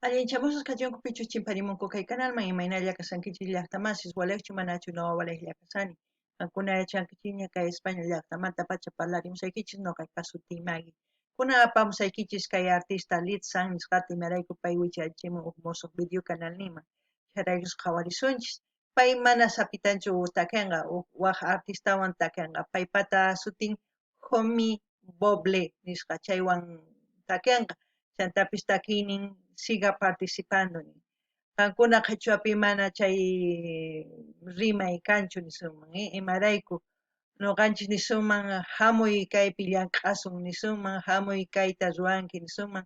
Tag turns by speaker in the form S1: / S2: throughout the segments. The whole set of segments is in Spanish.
S1: Allin chamusqa kachunkupichu chimparimunku kay kanalman imaynalla kasankichis llaqtamasis walekchu manachu no waleklla kasani. Kankuna yachankichiña kay España llaqtamanta pacha parlarimusaykichis noqayqa sutimagi. Kuna apamusaykichis kay artista Litsan nisqata imarayku pay wichaychimun huk musuq video canal niman. Chayraykus qhawarisunchis. Pay mana sapitanchu takinqa huk waq artistawan takinqa paypata sutin Jomi Boble nisqa chaywan takinqa. Chantapis takiynin siga participando nin. Kankuna qhichwapi mana chay rimay kanchu nisunman, imarayku ñuqanchis nisunman hamuy kaypi llank'asun nisunman hamuy kayta ruwanki nisunman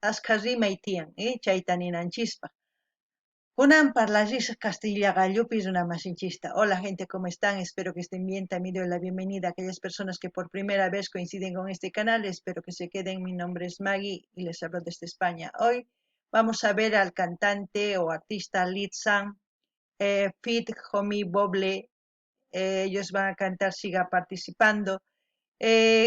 S1: ashka rimay tiyan, chayta ninanchispaq. Kunan parlarisqa Castilla gallupi runamasinchista. Hola gente, ¿cómo están? Espero que estén bien. También doy la bienvenida a aquellas personas que por primera vez coinciden con este canal. Espero que se queden. Mi nombre es Maggie y les hablo desde España. Hoy vamos a ver al cantante o artista Litsan, Fit Homi Boble. Ellos van a cantar Siga Participando.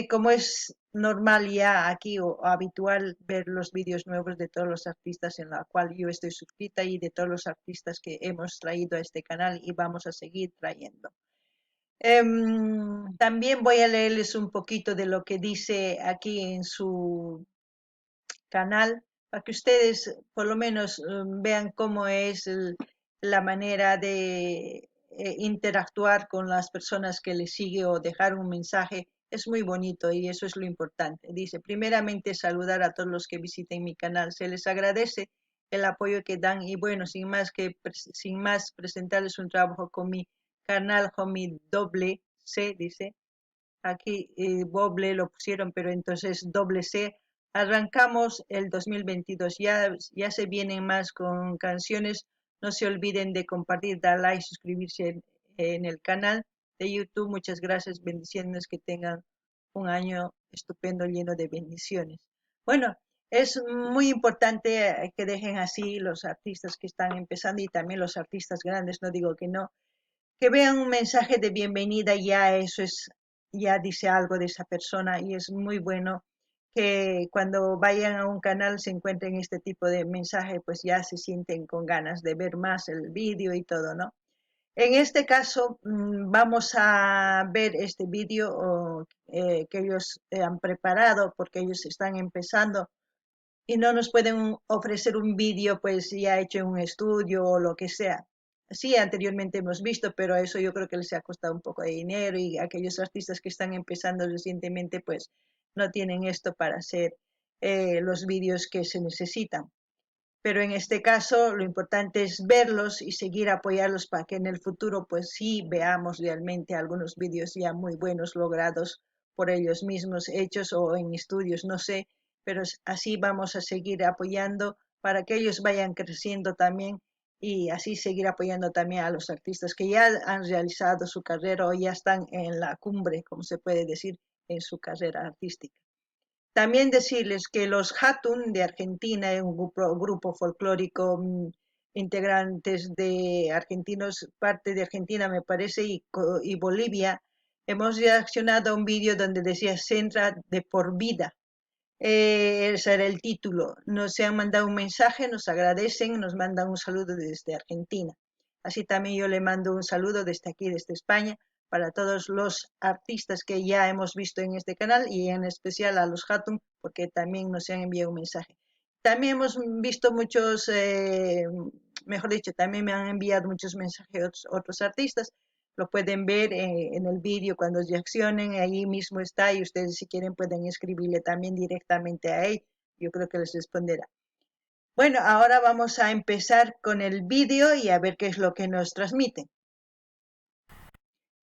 S1: Como es normal ya aquí o habitual ver los vídeos nuevos de todos los artistas en la cual yo estoy suscrita y de todos los artistas que hemos traído a este canal y vamos a seguir trayendo. También voy a leerles un poquito de lo que dice aquí en su canal para que ustedes por lo menos vean cómo es la manera de interactuar con las personas que les sigue o dejar un mensaje. Es muy bonito y eso es lo importante. Dice, primeramente saludar a todos los que visiten mi canal. Se les agradece el apoyo que dan y bueno, sin más presentarles un trabajo con mi canal, con mi doble C, dice. Aquí Boble lo pusieron, pero entonces doble C. Arrancamos el 2022. Ya se vienen más con canciones. No se olviden de compartir, dar like, suscribirse en el canal de YouTube. Muchas gracias. Bendiciones. Que tengan un año estupendo, lleno de bendiciones. Bueno, es muy importante que dejen así los artistas que están empezando y también los artistas grandes, no digo que no, que vean un mensaje de bienvenida, ya eso es, ya dice algo de esa persona y es muy bueno que cuando vayan a un canal se encuentren este tipo de mensaje, pues ya se sienten con ganas de ver más el vídeo y todo, ¿no? En este caso vamos a ver este vídeo que ellos han preparado porque ellos están empezando y no nos pueden ofrecer un vídeo pues ya hecho en un estudio o lo que sea. Sí, anteriormente hemos visto, pero eso yo creo que les ha costado un poco de dinero y aquellos artistas que están empezando recientemente pues no tienen esto para hacer los vídeos que se necesitan. Pero en este caso lo importante es verlos y seguir apoyarlos para que en el futuro pues sí veamos realmente algunos vídeos ya muy buenos logrados por ellos mismos, hechos o en estudios, no sé, pero así vamos a seguir apoyando para que ellos vayan creciendo también y así seguir apoyando también a los artistas que ya han realizado su carrera o ya están en la cumbre, como se puede decir, en su carrera artística. También decirles que los Hatun de Argentina, un grupo folclórico, integrantes de argentinos, parte de Argentina me parece, y Bolivia, hemos reaccionado a un vídeo donde decía Centra de por vida. Ese era el título. Nos han mandado un mensaje, nos agradecen, nos mandan un saludo desde Argentina. Así también yo le mando un saludo desde aquí, desde España, para todos los artistas que ya hemos visto en este canal y en especial a los Hatun, porque también nos han enviado un mensaje. También hemos visto muchos, mejor dicho, también me han enviado muchos mensajes otros artistas. Lo pueden ver en el vídeo cuando reaccionen, ahí mismo está y ustedes si quieren pueden escribirle también directamente a él. Yo creo que les responderá. Bueno, ahora vamos a empezar con el vídeo y a ver qué es lo que nos transmiten.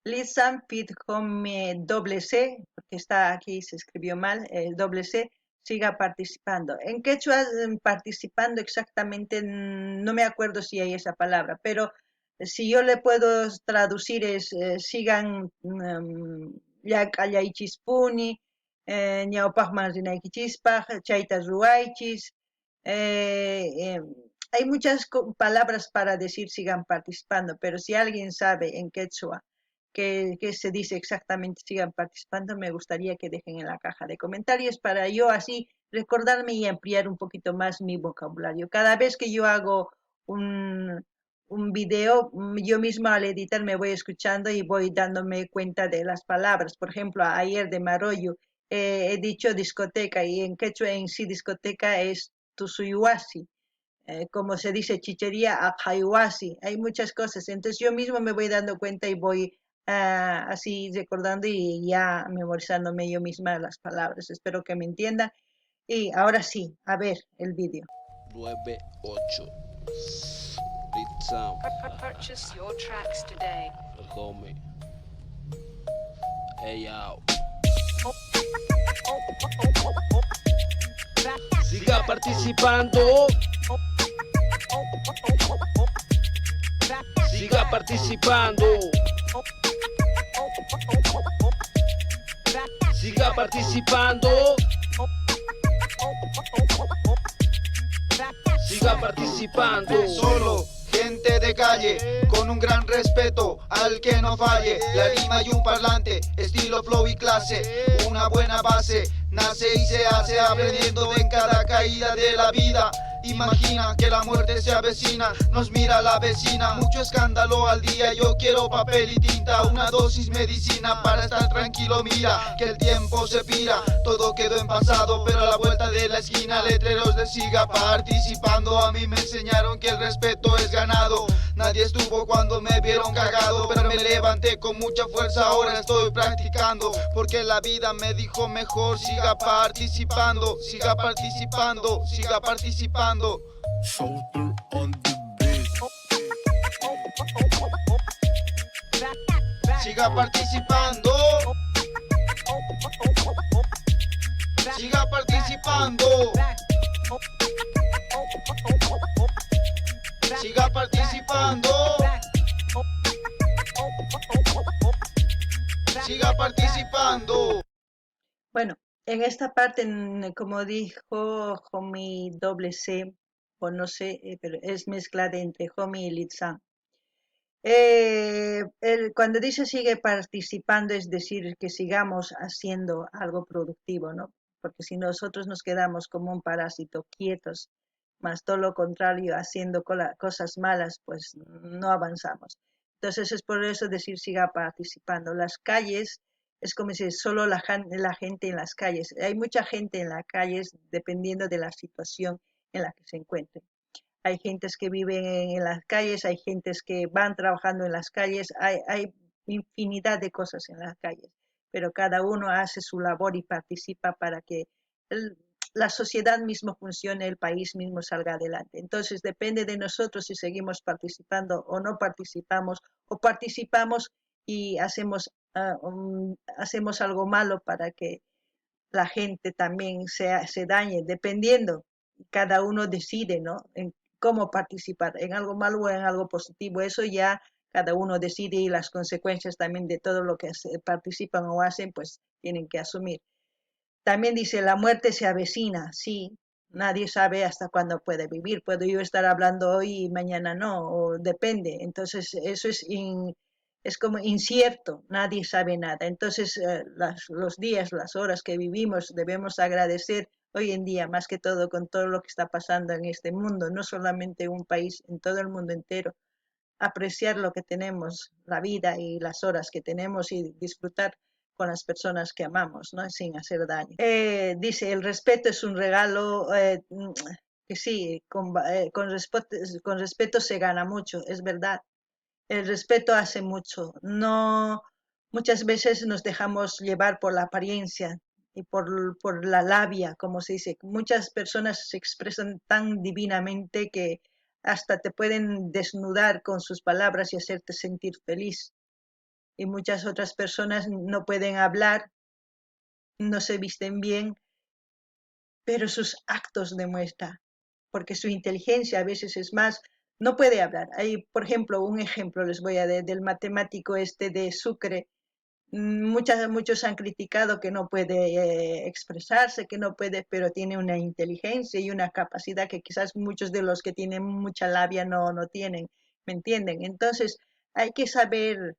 S1: Listen Fit Home doble C, porque está aquí, se escribió mal, doble C, siga participando. En quechua participando exactamente, no me acuerdo si hay esa palabra, pero si yo le puedo traducir es sigan ya callaychispuni, ñawpajman rinaykichispaj, chayta ruaychis. Hay muchas palabras para decir sigan participando, pero si alguien sabe en quechua que se dice exactamente, sigan participando, me gustaría que dejen en la caja de comentarios para yo así recordarme y ampliar un poquito más mi vocabulario. Cada vez que yo hago un, un video, yo misma al editar me voy escuchando y voy dándome cuenta de las palabras. Por ejemplo, ayer de Marollo he dicho discoteca y en quechua en sí discoteca es Tusuyuasi, como se dice chichería, Ajayuasi, hay muchas cosas. Entonces yo mismo me voy dando cuenta y voy así recordando y ya memorizándome yo misma las palabras. Espero que me entiendan. Y ahora sí, a ver el vídeo.
S2: 98 Beat Sound.
S3: Purchase your tracks today.
S2: El homie. Hey yo. Siga participando. Siga participando. Siga participando. Siga participando.
S4: Solo gente de calle, con un gran respeto al que no falle. La rima y un parlante, estilo, flow y clase. Una buena base, nace y se hace aprendiendo en cada caída de la vida. Imagina que la muerte se avecina, nos mira la vecina. Mucho escándalo al día, yo quiero papel y tinta. Una dosis medicina para estar tranquilo, mira que el tiempo se pira. Todo quedó en pasado, pero a la vuelta de la esquina letreros de siga participando. A mí me enseñaron que el respeto es ganado. Nadie estuvo cuando me vieron cagado, pero me levanté con mucha fuerza, ahora estoy practicando. Porque la vida me dijo mejor, siga participando, siga participando, siga participando.
S5: Shoulder on the beat.
S4: Siga participando. Siga participando. Siga participando. Siga participando.
S1: Bueno, en esta parte, como dijo Homie doble C, o no sé, pero es mezcla de entre Homie y Litzan. Cuando dice sigue participando, es decir, que sigamos haciendo algo productivo, ¿no? Porque si nosotros nos quedamos como un parásito quietos, más todo lo contrario, haciendo cosas malas, pues no avanzamos. Entonces es por eso decir siga participando. Las calles, es como si solo la gente en las calles. Hay mucha gente en las calles dependiendo de la situación en la que se encuentre. Hay gentes que viven en las calles, hay gentes que van trabajando en las calles, hay infinidad de cosas en las calles, pero cada uno hace su labor y participa para que el- la sociedad mismo funcione, el país mismo salga adelante. Entonces depende de nosotros si seguimos participando o no participamos, o participamos y hacemos algo malo para que la gente también se dañe, dependiendo, cada uno decide, ¿no? En cómo participar, en algo malo o en algo positivo, eso ya cada uno decide y las consecuencias también de todo lo que participan o hacen, pues tienen que asumir. También dice, la muerte se avecina, sí, nadie sabe hasta cuándo puede vivir, puedo yo estar hablando hoy y mañana no, o depende, entonces eso es como incierto, nadie sabe nada, entonces los días, las horas que vivimos debemos agradecer hoy en día más que todo con todo lo que está pasando en este mundo, no solamente en un país, en todo el mundo entero, apreciar lo que tenemos, la vida y las horas que tenemos y disfrutar con las personas que amamos, ¿no? Sin hacer daño. Dice, el respeto es un regalo que sí, con respeto se gana mucho, es verdad. El respeto hace mucho. No, muchas veces nos dejamos llevar por la apariencia y por la labia, como se dice. Muchas personas se expresan tan divinamente que hasta te pueden desnudar con sus palabras y hacerte sentir feliz. Y muchas otras personas no pueden hablar, no se visten bien, pero sus actos demuestran, porque su inteligencia a veces es más, no puede hablar. Hay, por ejemplo, un ejemplo les voy a dar del matemático este de Sucre. Muchos han criticado que no puede expresarse, que no puede, pero tiene una inteligencia y una capacidad que quizás muchos de los que tienen mucha labia no tienen, ¿me entienden? Entonces hay que saber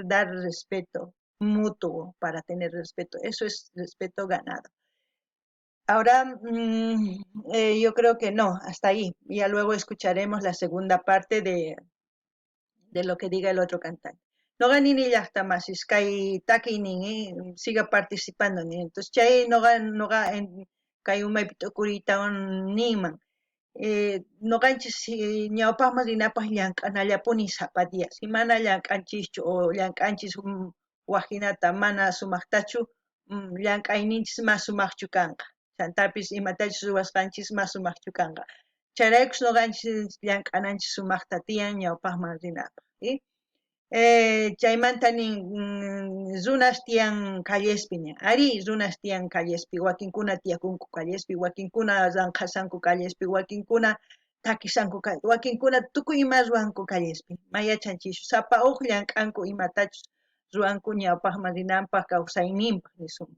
S1: dar respeto mutuo para tener respeto. Eso es respeto ganado. Ahora yo creo que no, hasta ahí. Ya luego escucharemos la segunda parte de lo que diga el otro cantante. No gani ni hasta más, es que taki ni siga participando ni. Entonces, chay no ga en kay umay kurita on niman. No ganchis ñawpaqman rinapaq llank'anallapuni sapatiya. Si mana llank'anchischu o llank'anchis wajinata mana sumaqtachu, llank'ayninchis mas sumaqchu kanqa. Chantapis imatachus ruwasqanchis mas sumaqchu kanqa. Chayraykus noqanchis llank'ananchis sumaqta tiyan ñawpaqman rinapaq. Chaymanta nin runas tiyan callespi ña. Ari runas tiyan callespi, wakinkuna tiyakunku callespi, wakinkuna ranqasanku callespi, wakinkuna takisanku callespi, wakinkuna tukuy ima ruwanku callespi. Mayachanchishun sapa huk llank'anku imatachus ruwanku ñawpaqman rinanpaq kawsayninpaq nisun.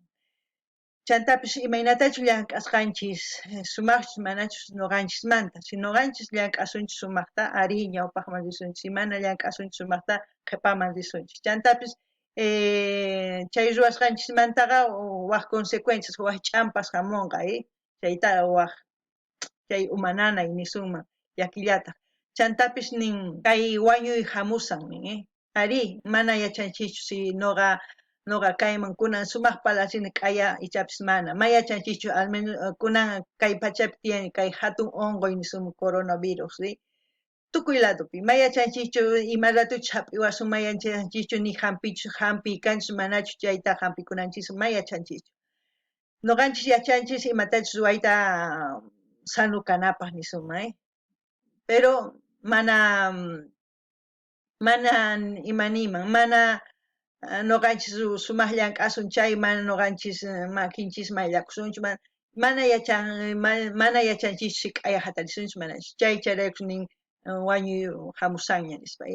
S1: Chantapis imaynatachus llank'asqanchis sumaqchis manachus noqanchismanta. Si noqanchis llank'asunchis sumaqta ari ñawpaqman risunchis. Si mana llank'asunchis sumaqta qhipaman risunchis. Chantapis chay ruwasqanchismantaqa waq consecuencias, waq ch'ampas hamunqa, chayta waq chay umananay nisunman llakillataq. Chantapis nin kay wañuy hamusan nin, ari mana yachanchichu si noqa kayman kunan sumaq palasini k'aya ichapis mana mayachanchichu al menos kunan kay pachapi tiyan kay hatun onqoy nisun coronavirus, tukuy ladopi mayachanchichu ima ratuchus hap'iwasun mayachanchichu ni hampi kanchis manachu chayta hampikunanchis mayachanchichu. Noqanchis yachanchis imatachus ruwayta sanu kanapaq nisunman, pero mana imaniman, mana noqanchis sumaq llank'asun chay mana noqanchis makinchis mayllakusunchu mana yachanchis si k'aya hatarisunchis manachus chay chayraykus nin wañuy hamusanña nispa.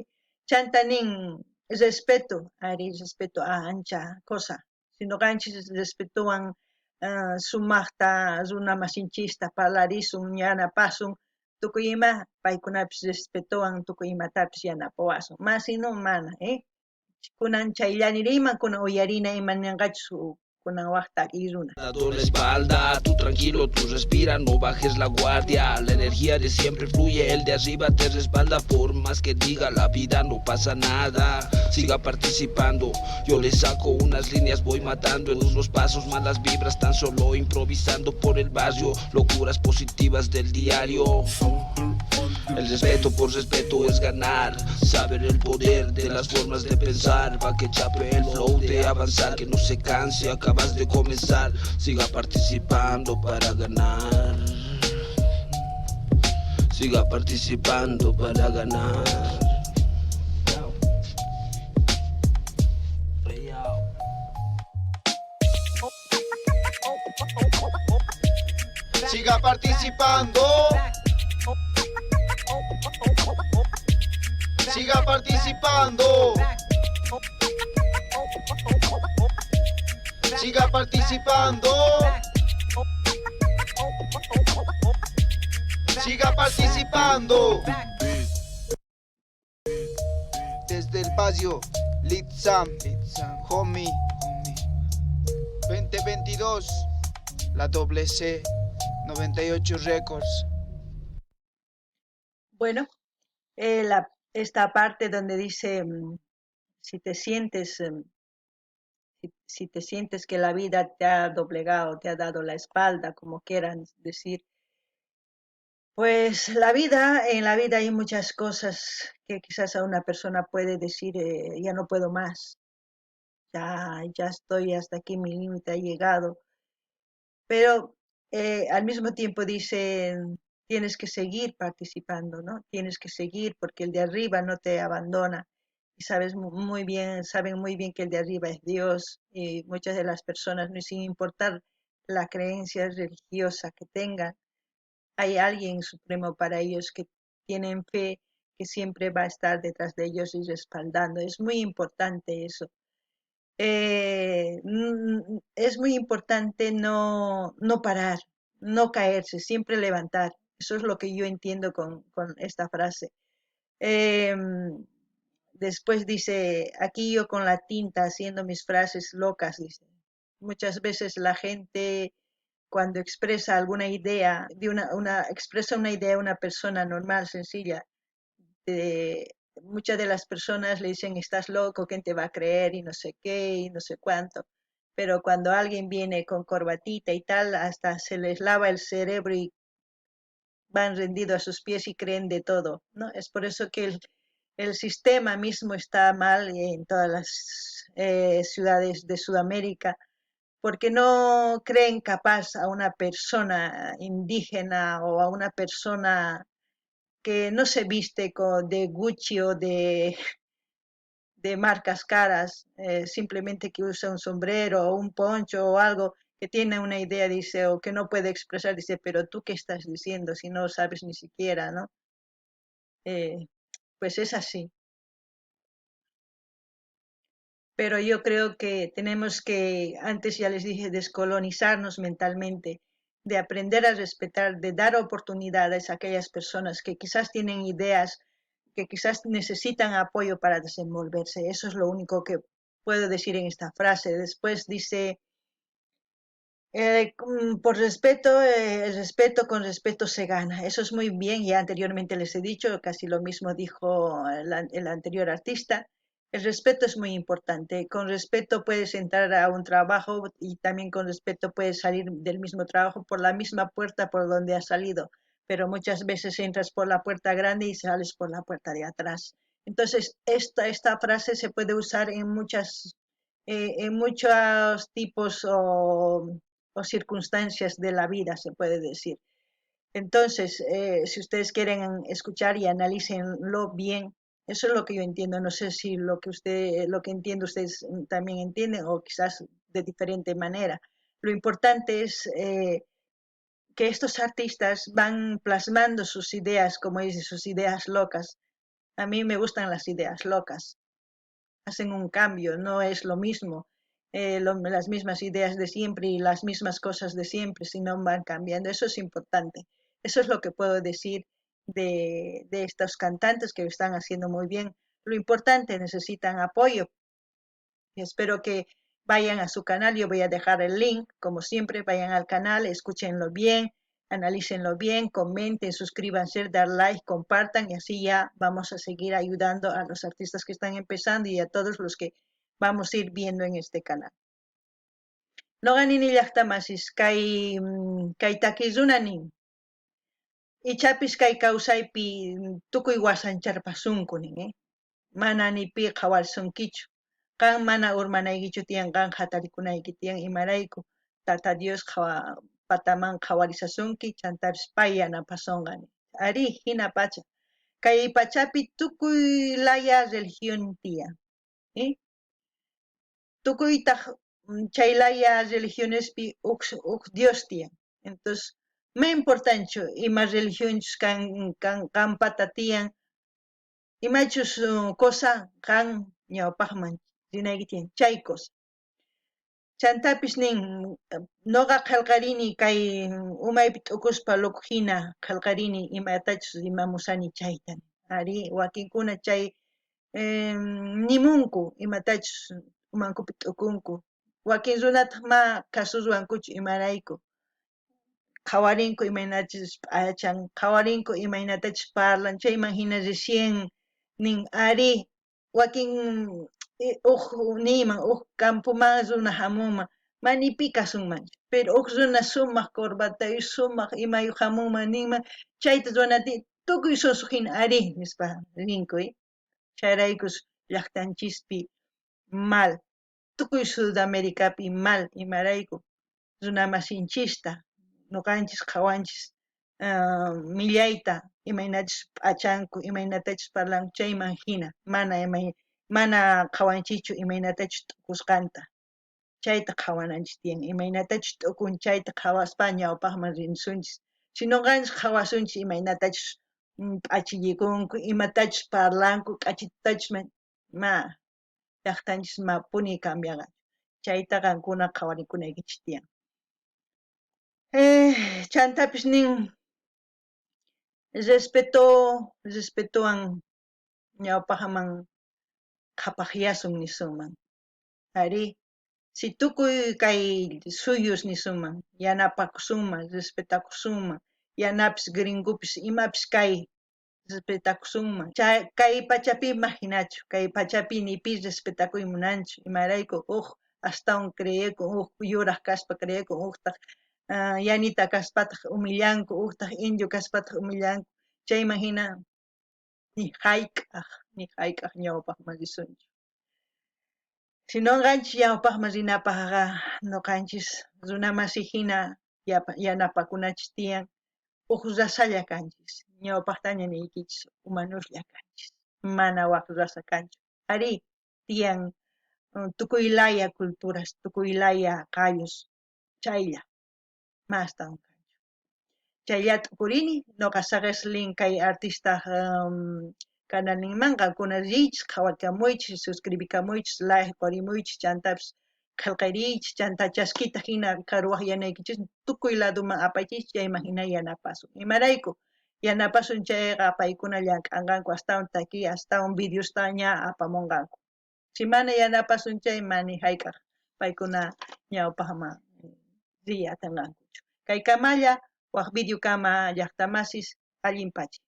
S1: Chanta nin respeto, ari respeto ancha cosa. Si noqanchis respetuwan sumaqta runa masinchista parlarisun yanapasun tukuy ima paykunapis respetuwan tukuy imatapis yanapawasun. Masino mana, kunan chayllaniriman kunan uyarina imaninqachus kunan waq takiy runa.
S2: Dado la espalda, tú tranquilo, tú respira, no bajes la guardia. La energía de siempre fluye, el de arriba te respalda. Por más que diga la vida, no pasa nada. Siga participando, yo le saco unas líneas, voy matando en unos pasos malas vibras, tan solo improvisando por el barrio. Locuras positivas del diario. El respeto por respeto es ganar, saber el poder de las formas de pensar, pa' que chape el flow de avanzar, que no se canse, acabas de comenzar, siga participando para ganar, siga participando para ganar.
S4: Siga participando. Siga participando. Siga participando. Siga participando. Desde el barrio Litzam, homie 2022, la doble C 98 Records.
S1: Bueno, esta parte donde dice si te sientes si te sientes que la vida te ha doblegado, te ha dado la espalda, como quieran decir, pues en la vida hay muchas cosas que quizás a una persona puede decir, ya no puedo más, ya estoy hasta aquí, mi límite ha llegado, pero al mismo tiempo dicen, tienes que seguir participando, ¿no? Tienes que seguir porque el de arriba no te abandona. Y saben muy bien que el de arriba es Dios y muchas de las personas, no sin importar la creencia religiosa que tengan, hay alguien supremo para ellos que tienen fe, que siempre va a estar detrás de ellos y respaldando. Es muy importante eso. Es muy importante no parar, no caerse, siempre levantar. Eso es lo que yo entiendo con esta frase. Después dice, aquí yo con la tinta haciendo mis frases locas, dice. Muchas veces la gente cuando expresa alguna idea, expresa una idea a una persona normal, sencilla, muchas de las personas le dicen, estás loco, ¿quién te va a creer? Y no sé qué, y no sé cuánto. Pero cuando alguien viene con corbatita y tal, hasta se les lava el cerebro y van rendidos a sus pies y creen de todo, ¿no? Es por eso que el sistema mismo está mal en todas las ciudades de Sudamérica, porque no creen capaz a una persona indígena o a una persona que no se viste de Gucci o de marcas caras, simplemente que usa un sombrero o un poncho o algo, que tiene una idea, dice, o que no puede expresar, dice, pero tú qué estás diciendo si no sabes ni siquiera, ¿no? Eh, pues es así. Pero yo creo que tenemos que, antes ya les dije, descolonizarnos mentalmente, de aprender a respetar, de dar oportunidades a aquellas personas que quizás tienen ideas, que quizás necesitan apoyo para desenvolverse. Eso es lo único que puedo decir en esta frase. Después dice, por respeto, el respeto con respeto se gana. Eso es muy bien, ya anteriormente les he dicho, casi lo mismo dijo el anterior artista. El respeto es muy importante. Con respeto puedes entrar a un trabajo y también con respeto puedes salir del mismo trabajo por la misma puerta por donde has salido, pero muchas veces entras por la puerta grande y sales por la puerta de atrás. Entonces, esta frase se puede usar en muchos tipos o circunstancias de la vida, se puede decir. Entonces, si ustedes quieren escuchar y analícenlo bien, eso es lo que yo entiendo. No sé si lo que entiendo ustedes también entienden o quizás de diferente manera. Lo importante es que estos artistas van plasmando sus ideas, como dice, sus ideas locas. A mí me gustan las ideas locas. Hacen un cambio, no es lo mismo, las mismas ideas de siempre y las mismas cosas de siempre, sino van cambiando. Eso es importante. Eso es lo que puedo decir de estos cantantes que lo están haciendo muy bien. Lo importante, necesitan apoyo. Y espero que vayan a su canal. Yo voy a dejar el link, como siempre, vayan al canal, escúchenlo bien, analícenlo bien, comenten, suscríbanse, dar like, compartan y así ya vamos a seguir ayudando a los artistas que están empezando y a todos los que vamos a ir viendo en este canal. Noqanini llaqtamasis kay takizunani ichapis kay kawsaypi tukuy wasancharpasunku nin, mana ni pi qhawarisunkichu. Kan mana urmanaykichu tiyan, kan hatarikunayki tiyan imarayku Tata Dios pataman qhawarisasunki, chantapis pay yanapasunqani. Ari, hina pacha. Kay pachapi tukuy laya religión tiyan. Tukuytaq chay laya religionespi uk Dios tiyan. Entonces, ma importanchu ima religionchus kan pata tiyan, imachus cosa kan ñawpaqman rinayki tiyan, chay cosa. Chantapis nin, noqa qillqarini kay umaypi t'ukuspa luqhina qillqarini imatachus rimamusani chayta. Ari, wakinkuna chay nimunku imatachus umankupi t'ukunku. Wakin runataq ma kasurruwankuchu imarayku. Qhawarinku imaynachus p'achan, qhawarinku imaynatachus parlan, chayman hina recién nin ari, wakin niyman campoman runa hamunman, mani pi kasunmanchu, pero runa sumaq corbatayuq, sumaq imayuq hamunman ninman, chayta runati tukuy susuq hina ari nispa ninku, chayraykus llaqtanchispi mal, tukuy Sudamericapi mal imarayku runa masinchista nuqanchis qhawanchis millayta imaynachus p'achanku, imaynatachus parlanku chayman hina mana qhawanchichu imaynatachus t'ukusqanta, chayta qhawananchis tiyan, imaynatachus t'ukun chayta qhawaspa ñawpaqman risunchis. Si nuqanchis qhawasunchis imaynatachus p'achillikunku, imatachus parlanku, k'achitutachus ma llaqtanchis ma puni cambianqachu. Chayta qankuna qhawaricunaykichis tiyan. Chantapis nin respetuwan ñawpaqman qhapaqyasun nisunman. Ari, si tukuy kay suyus nisuman yanapakusunman, respetakusunman, yanapis gringupis imapis kay respetakusunman. Kay pachapi imaginachu, kay pachapi nipis respetakuy munanchu, imarayku astawan kriyakun, yuraq kaspa kriyakun, uqtaq yanita kaspataq humillanku, uqtaq indio kaspataq humillanku, chayman hina ni hayk'aq ñawpaqman risunchu. Sinunqanchis ñawpaqman rinapaqqa nuqanchis runa masiy hina yanapakunachis tiyan rasalla kanchis, ñawpaqtaña niykichis humanushlla kanchis, mana waq rasa kanchu. Ari, tiyan tukuylaya culturas, tukuylaya qayus, chaylla, mastawan kanchu. Chayllata purini, nuqa Saqesling kay artista kananninmanqa kunariychis, qhawakamuychis, suscribikamuychis, like purimuychis, chantapis qillqiriychis, chanta chaskita hina karuwaq tukuy ladoman apachis, chayman hina yanapasun. Imarayku yanapasun chayqa paykuna llank'anqanku astawan takiy, astawan videosta ña apamunqanku. Si mana yanapasun chay mani hayk'aq paykuna ñawpaqman riyatanqankuchu. Kay kamalla waq videokama llaqta masis allin pachi.